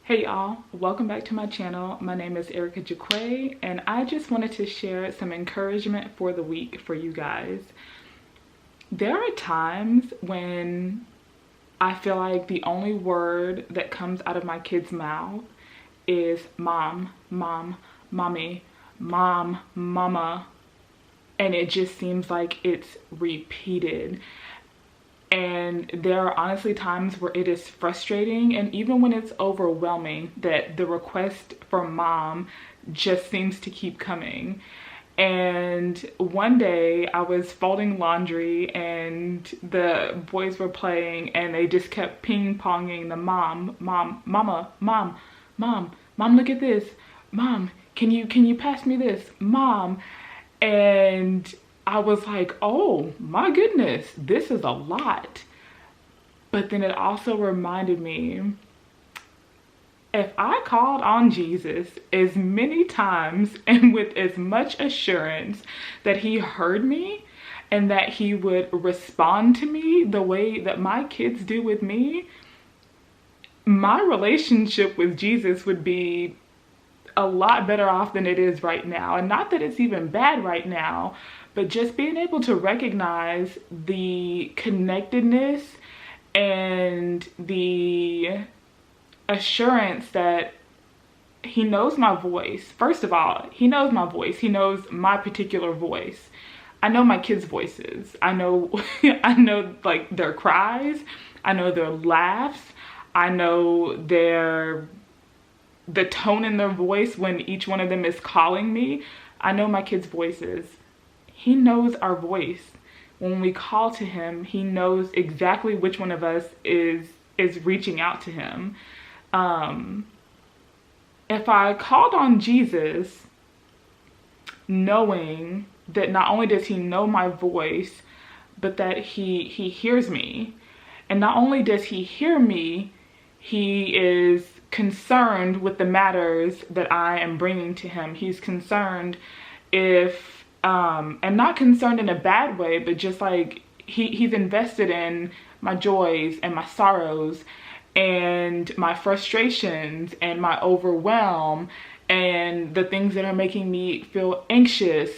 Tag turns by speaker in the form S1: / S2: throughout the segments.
S1: Hey y'all, welcome back to my channel. My name is Erica Jaquay and I just wanted to share some encouragement for the week for you guys. There are times when I feel like the only word that comes out of my kid's mouth is mom, mom, mommy, mom, mama, and it just seems like it's repeated. And there are honestly times where it is frustrating, and even when it's overwhelming, that the request for mom just seems to keep coming. And one day I was folding laundry and the boys were playing and they just kept ping-ponging the mom, mom, mama, mom, mom, mom, look at this, mom, can you pass me this, mom. And I was like, oh my goodness, this is a lot. But then it also reminded me, if I called on Jesus as many times and with as much assurance that he heard me and that he would respond to me the way that my kids do with me, my relationship with Jesus would be a lot better off than it is right now. And not that it's even bad right now, but just being able to recognize the connectedness and the assurance that he knows my voice. First of all, he knows my voice. He knows my particular voice. I know my kids' voices. I know I know like their cries. I know their laughs. I know the tone in their voice when each one of them is calling me. I know my kids' voices. He knows our voice. When we call to him, he knows exactly which one of us is reaching out to him. If I called on Jesus, knowing that not only does he know my voice, but that he hears me. And not only does he hear me, he is concerned with the matters that I am bringing to him. He's concerned if, and not concerned in a bad way, but just like he's invested in my joys and my sorrows and my frustrations and my overwhelm and the things that are making me feel anxious.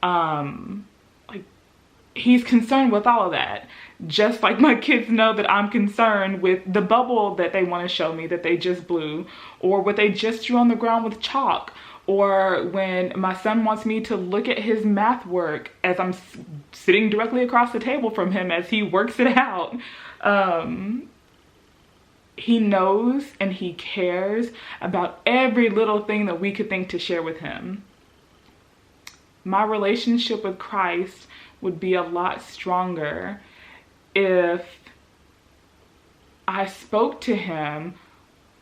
S1: Like he's concerned with all of that. Just like my kids know that I'm concerned with the bubble that they want to show me that they just blew, or what they just drew on the ground with chalk, or when my son wants me to look at his math work as I'm sitting directly across the table from him as he works it out. He knows and he cares about every little thing that we could think to share with him. My relationship with Christ would be a lot stronger if I spoke to him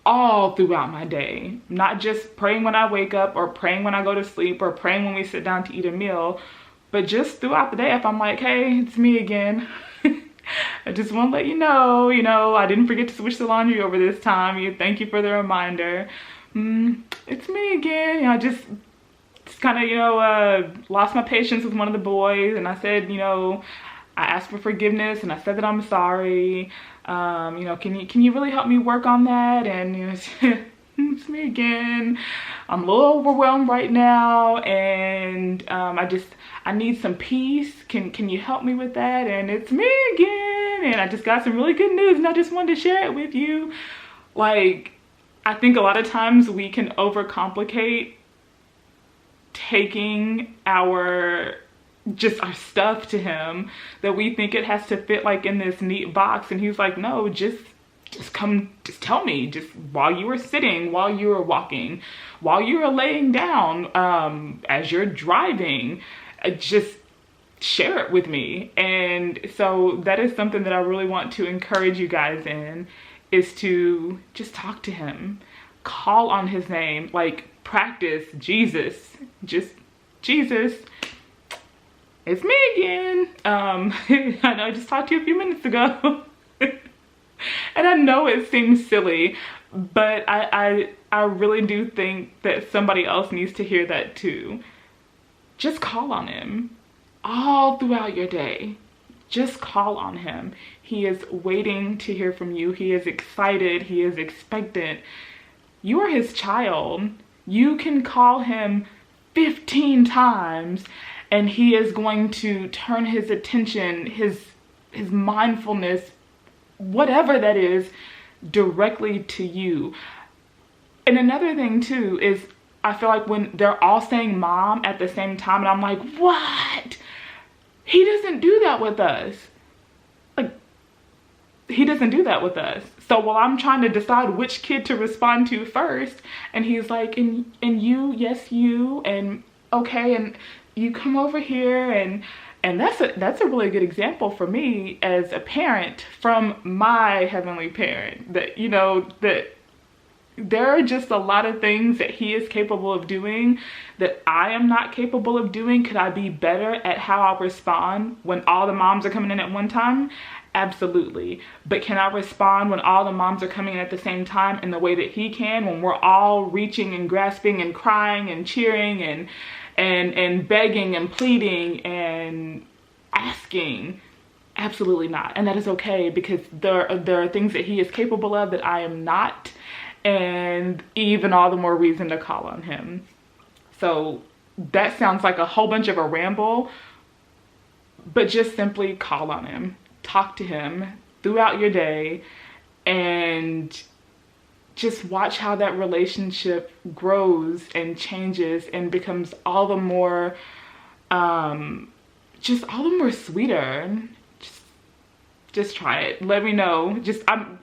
S1: all throughout my day, not just praying when I wake up or praying when I go to sleep or praying when we sit down to eat a meal, but just throughout the day. If I'm like, hey, it's me again. I just want to let you know, I didn't forget to switch the laundry over this time. Thank you for the reminder. It's me again. I just kind of, lost my patience with one of the boys, and I said, I asked for forgiveness and I said that I'm sorry. Can you really help me work on that? And it's me again. I'm a little overwhelmed right now, and I need some peace. Can you help me with that? And it's me again. And I just got some really good news and I just wanted to share it with you. Like, I think a lot of times we can overcomplicate taking our stuff to him, that we think it has to fit like in this neat box. And he's like, no, just tell me, just while you were sitting, while you were walking, while you were laying down, as you're driving, just share it with me. And so that is something that I really want to encourage you guys in, is to just talk to him, call on his name, like practice Jesus, just Jesus. It's me again. I know I just talked to you a few minutes ago. And I know it seems silly, but I really do think that somebody else needs to hear that too. Just call on him all throughout your day. Just call on him. He is waiting to hear from you. He is excited. He is expectant. You are his child. You can call him 15 times and he is going to turn his attention, his mindfulness, whatever that is, directly to you. And another thing too is, I feel like when they're all saying mom at the same time, and I'm like, what? He doesn't do that with us. Like, he doesn't do that with us. So while I'm trying to decide which kid to respond to first, and he's like, and you, yes, you, and okay, and you come over here, and that's a really good example for me as a parent from my heavenly parent, that, you know, that there are just a lot of things that he is capable of doing that I am not capable of doing. Could I be better at how I respond when all the moms are coming in at one time? Absolutely. But can I respond when all the moms are coming in at the same time in the way that he can, when we're all reaching and grasping and crying and cheering and begging and pleading and asking? Absolutely not. And that is okay, because there are things that he is capable of that I am not, and even all the more reason to call on him. So that sounds like a whole bunch of a ramble, but just simply call on him. Talk to him throughout your day and just watch how that relationship grows and changes and becomes all the more, just all the more sweeter. Just try it. Let me know.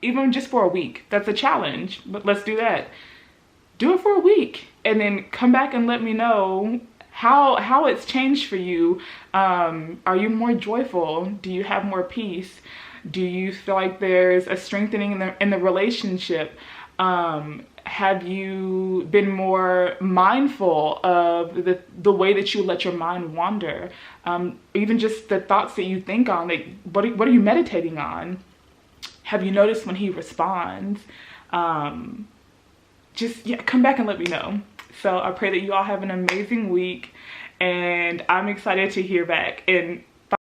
S1: Even just for a week. That's a challenge, but let's do that. Do it for a week and then come back and let me know how it's changed for you. Are you more joyful? Do you have more peace? Do you feel like there's a strengthening in the relationship? Have you been more mindful of the way that you let your mind wander? Even just the thoughts that you think on, like, what are you meditating on? Have you noticed when he responds? Come back and let me know. So I pray that you all have an amazing week, and I'm excited to hear back. And